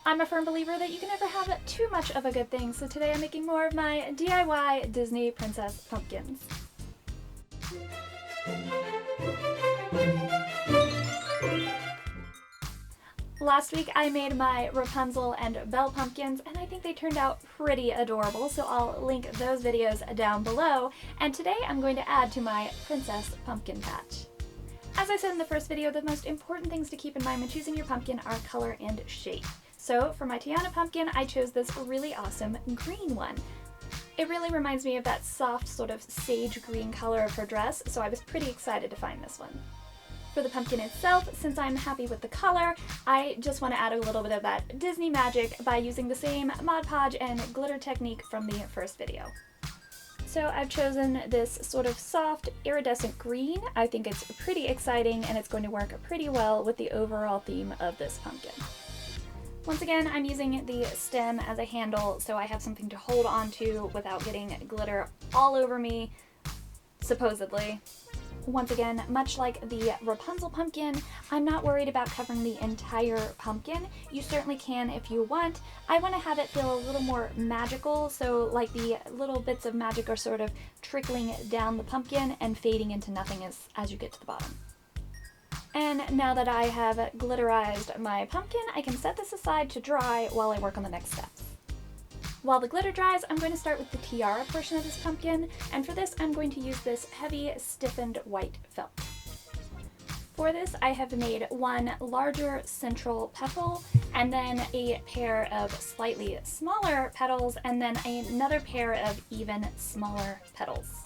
I'm a firm believer that you can never have too much of a good thing, so today I'm making more of my DIY Disney princess pumpkins. Last week I made my Rapunzel and Belle pumpkins, and I think they turned out pretty adorable, so I'll link those videos down below. And today I'm going to add to my princess pumpkin patch. As I said in the first video, the most important things to keep in mind when choosing your pumpkin are color and shape. So for my Tiana pumpkin, I chose this really awesome green one. It really reminds me of that soft sort of sage green color of her dress, so I was pretty excited to find this one. For the pumpkin itself, since I'm happy with the color, I just want to add a little bit of that Disney magic by using the same Mod Podge and glitter technique from the first video. So I've chosen this sort of soft iridescent green. I think it's pretty exciting and it's going to work pretty well with the overall theme of this pumpkin. Once again, I'm using the stem as a handle so I have something to hold on to without getting glitter all over me, supposedly. Once again, much like the Rapunzel pumpkin, I'm not worried about covering the entire pumpkin. You certainly can if you want. I want to have it feel a little more magical, so like the little bits of magic are sort of trickling down the pumpkin and fading into nothing as you get to the bottom. And now that I have glitterized my pumpkin, I can set this aside to dry while I work on the next steps. While the glitter dries, I'm going to start with the tiara portion of this pumpkin, and for this I'm going to use this heavy stiffened white felt. For this I have made one larger central petal, and then a pair of slightly smaller petals, and then another pair of even smaller petals.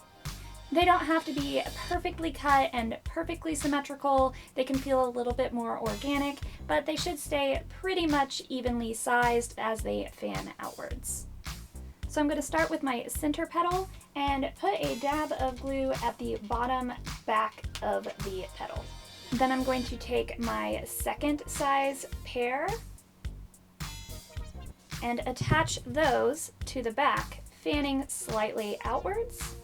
They don't have to be perfectly cut and perfectly symmetrical. They can feel a little bit more organic, but they should stay pretty much evenly sized as they fan outwards. So I'm going to start with my center petal and put a dab of glue at the bottom back of the petal. Then I'm going to take my second size pair and attach those to the back, fanning slightly outwards.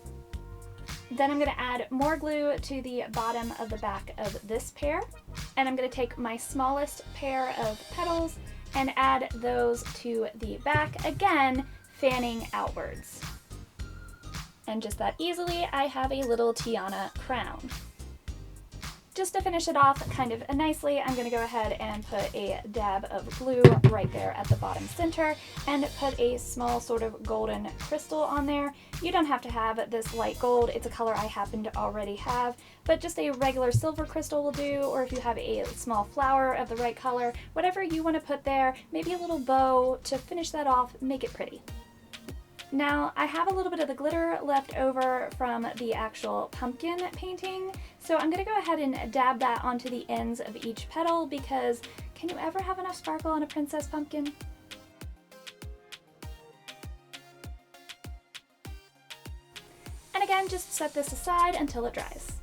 Then I'm going to add more glue to the bottom of the back of this pair, and I'm going to take my smallest pair of petals and add those to the back, again fanning outwards. And just that easily, I have a little Tiana crown. Just to finish it off kind of nicely, I'm going to go ahead and put a dab of glue right there at the bottom center and put a small sort of golden crystal on there. You don't have to have this light gold, it's a color I happen to already have, but just a regular silver crystal will do, or if you have a small flower of the right color, whatever you want to put there, maybe a little bow to finish that off, make it pretty. Now, I have a little bit of the glitter left over from the actual pumpkin painting, so I'm going to go ahead and dab that onto the ends of each petal, because can you ever have enough sparkle on a princess pumpkin? And again, just set this aside until it dries.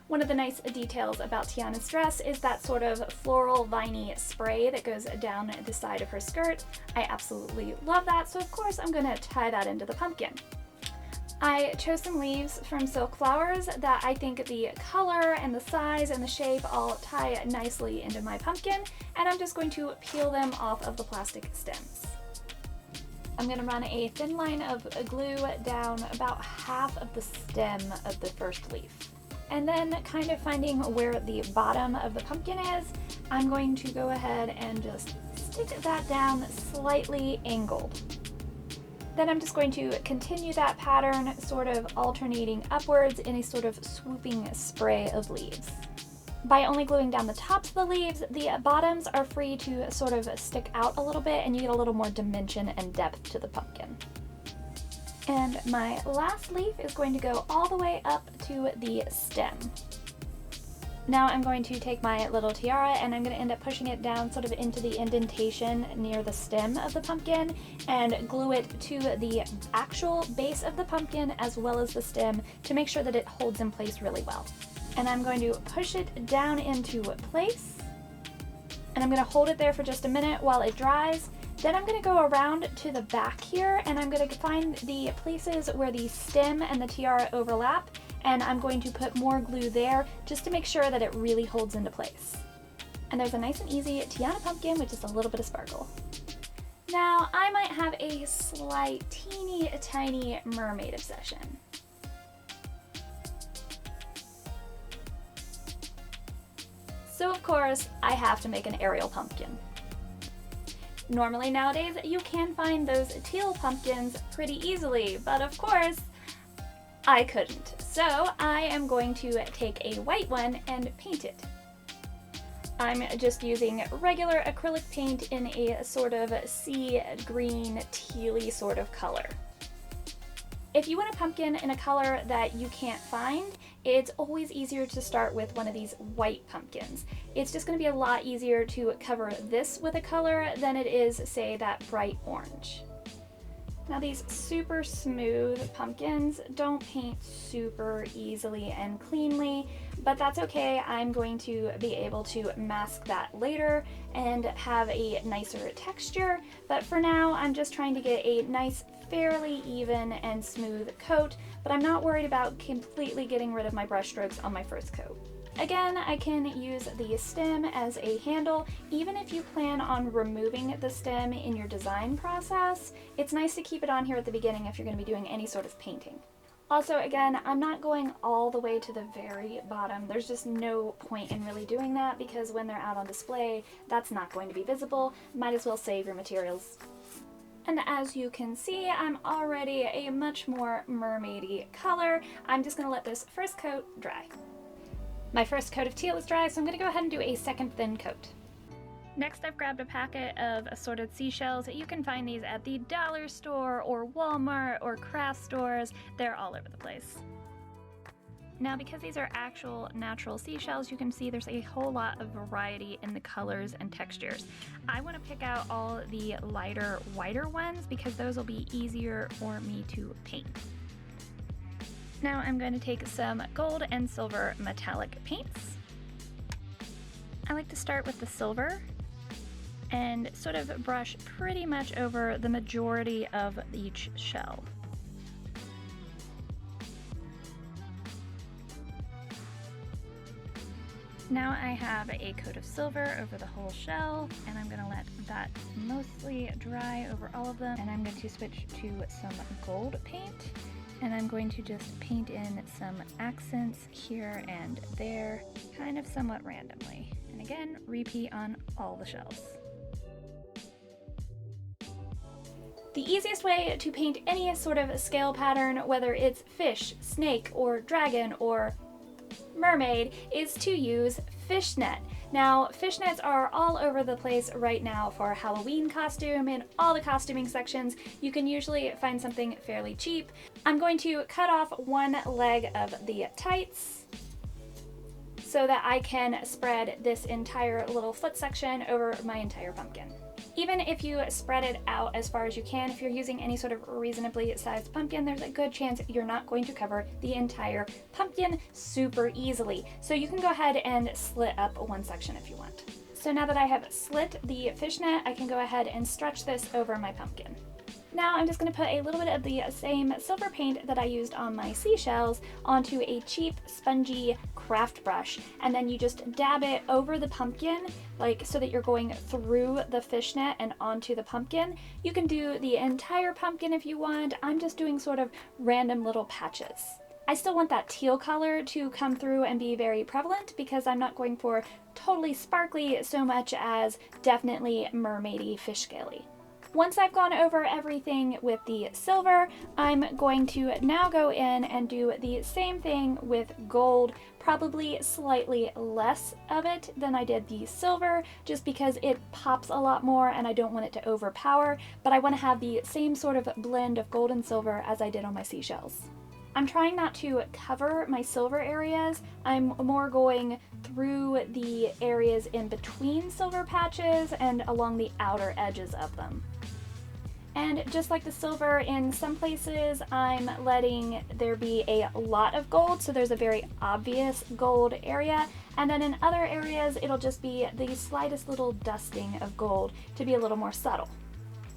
One of the nice details about Tiana's dress is that sort of floral viney spray that goes down the side of her skirt. I absolutely love that, so of course I'm going to tie that into the pumpkin. I chose some leaves from Silk Flowers that I think the color and the size and the shape all tie nicely into my pumpkin, and I'm just going to peel them off of the plastic stems. I'm going to run a thin line of glue down about half of the stem of the first leaf. And then kind of finding where the bottom of the pumpkin is, I'm going to go ahead and just stick that down slightly angled. Then I'm just going to continue that pattern, sort of alternating upwards in a sort of swooping spray of leaves. By only gluing down the tops of the leaves, the bottoms are free to sort of stick out a little bit and you get a little more dimension and depth to the pumpkin. And my last leaf is going to go all the way up to the stem. Now I'm going to take my little tiara and I'm going to end up pushing it down sort of into the indentation near the stem of the pumpkin and glue it to the actual base of the pumpkin as well as the stem to make sure that it holds in place really well. And I'm going to push it down into place, and I'm going to hold it there for just a minute while it dries. Then I'm going to go around to the back here and I'm going to find the places where the stem and the tiara overlap, and I'm going to put more glue there just to make sure that it really holds into place. And there's a nice and easy Tiana pumpkin with just a little bit of sparkle. Now, I might have a slight, teeny tiny mermaid obsession. So of course, I have to make an Ariel pumpkin. Normally nowadays, you can find those teal pumpkins pretty easily, but of course, I couldn't. So I am going to take a white one and paint it. I'm just using regular acrylic paint in a sort of sea green, tealy sort of color. If you want a pumpkin in a color that you can't find, it's always easier to start with one of these white pumpkins. It's just going to be a lot easier to cover this with a color than it is, say, that bright orange. Now these super smooth pumpkins don't paint super easily and cleanly, but that's okay. I'm going to be able to mask that later and have a nicer texture. But for now, I'm just trying to get a nice, fairly even and smooth coat, but I'm not worried about completely getting rid of my brush strokes on my first coat. Again, I can use the stem as a handle. Even if you plan on removing the stem in your design process, it's nice to keep it on here at the beginning if you're going to be doing any sort of painting. Also, again, I'm not going all the way to the very bottom. There's just no point in really doing that because when they're out on display, that's not going to be visible. Might as well save your materials. And as you can see, I'm already a much more mermaidy color. I'm just going to let this first coat dry. My first coat of teal is dry, so I'm going to go ahead and do a second thin coat. Next, I've grabbed a packet of assorted seashells. You can find these at the dollar store or Walmart or craft stores. They're all over the place. Now, because these are actual natural seashells, you can see there's a whole lot of variety in the colors and textures. I want to pick out all the lighter, whiter ones because those will be easier for me to paint. Now I'm going to take some gold and silver metallic paints. I like to start with the silver and sort of brush pretty much over the majority of each shell. Now I have a coat of silver over the whole shell, and I'm going to let that mostly dry over all of them, and I'm going to switch to some gold paint. And I'm going to just paint in some accents here and there, kind of somewhat randomly. And again, repeat on all the shells. The easiest way to paint any sort of scale pattern, whether it's fish, snake, or dragon, or mermaid, is to use fishnet. Now, fishnets are all over the place right now for Halloween costume. In all the costuming sections, you can usually find something fairly cheap. I'm going to cut off one leg of the tights so that I can spread this entire little foot section over my entire pumpkin. Even if you spread it out as far as you can, if you're using any sort of reasonably sized pumpkin, there's a good chance you're not going to cover the entire pumpkin super easily. So you can go ahead and slit up one section if you want. So now that I have slit the fishnet, I can go ahead and stretch this over my pumpkin. Now I'm just going to put a little bit of the same silver paint that I used on my seashells onto a cheap, spongy craft brush, and then you just dab it over the pumpkin, like so that you're going through the fishnet and onto the pumpkin. You can do the entire pumpkin if you want. I'm just doing sort of random little patches. I still want that teal color to come through and be very prevalent because I'm not going for totally sparkly so much as definitely mermaidy, fish scaly. Once I've gone over everything with the silver, I'm going to now go in and do the same thing with gold, probably slightly less of it than I did the silver, just because it pops a lot more and I don't want it to overpower, but I want to have the same sort of blend of gold and silver as I did on my seashells. I'm trying not to cover my silver areas. I'm more going through the areas in between silver patches and along the outer edges of them. And just like the silver, in some places I'm letting there be a lot of gold, so there's a very obvious gold area, and then in other areas it'll just be the slightest little dusting of gold to be a little more subtle.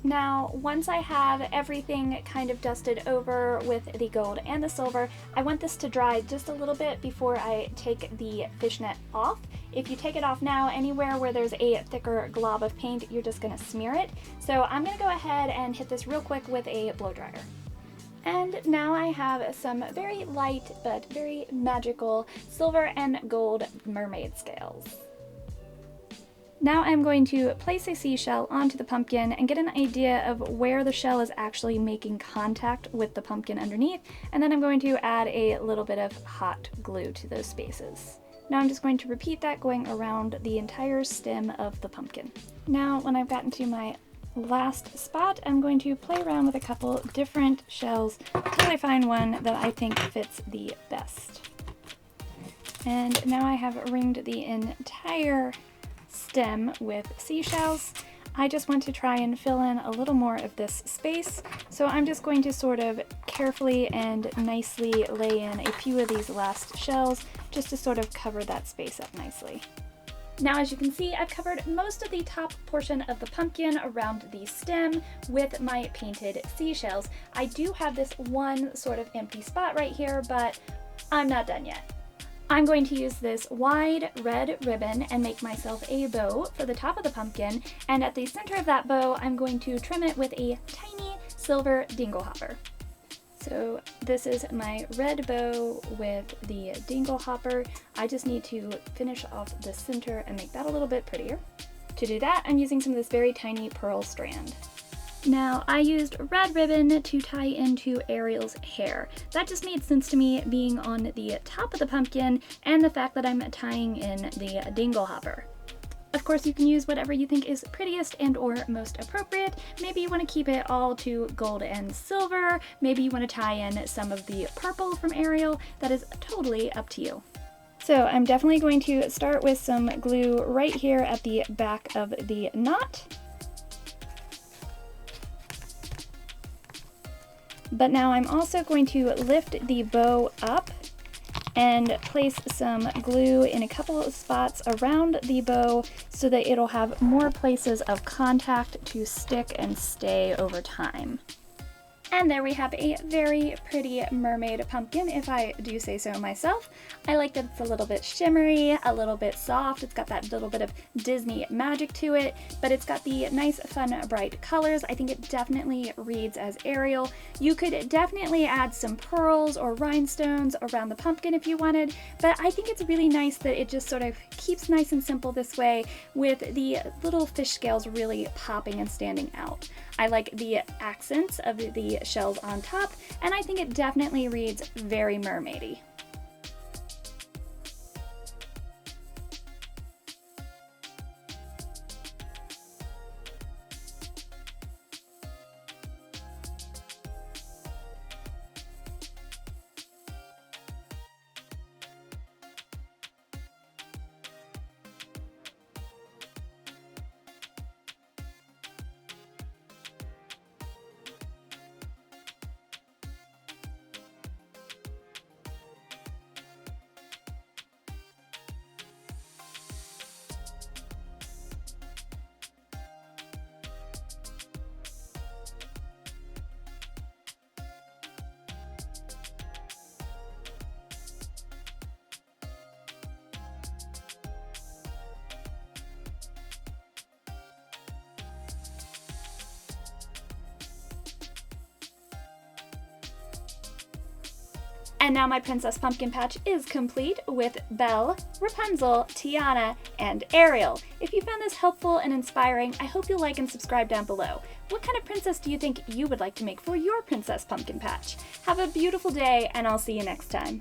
Now, once I have everything kind of dusted over with the gold and the silver, I want this to dry just a little bit before I take the fishnet off. If you take it off now, anywhere where there's a thicker glob of paint, you're just gonna smear it. So I'm gonna go ahead and hit this real quick with a blow dryer. And now I have some very light but very magical silver and gold mermaid scales. Now I'm going to place a seashell onto the pumpkin and get an idea of where the shell is actually making contact with the pumpkin underneath, and then I'm going to add a little bit of hot glue to those spaces. Now I'm just going to repeat that going around the entire stem of the pumpkin. Now when I've gotten to my last spot, I'm going to play around with a couple different shells until I find one that I think fits the best. And now I have ringed the entire stem with seashells. I just want to try and fill in a little more of this space, so I'm just going to sort of carefully and nicely lay in a few of these last shells just to sort of cover that space up nicely. Now, as you can see, I've covered most of the top portion of the pumpkin around the stem with my painted seashells. I do have this one sort of empty spot right here, but I'm not done yet. I'm going to use this wide red ribbon and make myself a bow for the top of the pumpkin, and at the center of that bow I'm going to trim it with a tiny silver dingle hopper. So this is my red bow with the dingle hopper. I just need to finish off the center and make that a little bit prettier. To do that, I'm using some of this very tiny pearl strand. Now, I used red ribbon to tie into Ariel's hair. That just made sense to me, being on the top of the pumpkin and the fact that I'm tying in the dingle hopper. Of course, you can use whatever you think is prettiest and or most appropriate. Maybe you want to keep it all to gold and silver. Maybe you want to tie in some of the purple from Ariel. That is totally up to you. So I'm definitely going to start with some glue right here at the back of the knot. But now I'm also going to lift the bow up and place some glue in a couple of spots around the bow so that it'll have more places of contact to stick and stay over time. And there we have a very pretty mermaid pumpkin, if I do say so myself. I like that it's a little bit shimmery, a little bit soft. It's got that little bit of Disney magic to it, but it's got the nice, fun, bright colors. I think it definitely reads as Ariel. You could definitely add some pearls or rhinestones around the pumpkin if you wanted, but I think it's really nice that it just sort of keeps nice and simple this way, with the little fish scales really popping and standing out. I like the accents of the shells on top, and I think it definitely reads very mermaidy. And now my princess pumpkin patch is complete with Belle, Rapunzel, Tiana, and Ariel. If you found this helpful and inspiring, I hope you'll like and subscribe down below. What kind of princess do you think you would like to make for your princess pumpkin patch? Have a beautiful day, and I'll see you next time.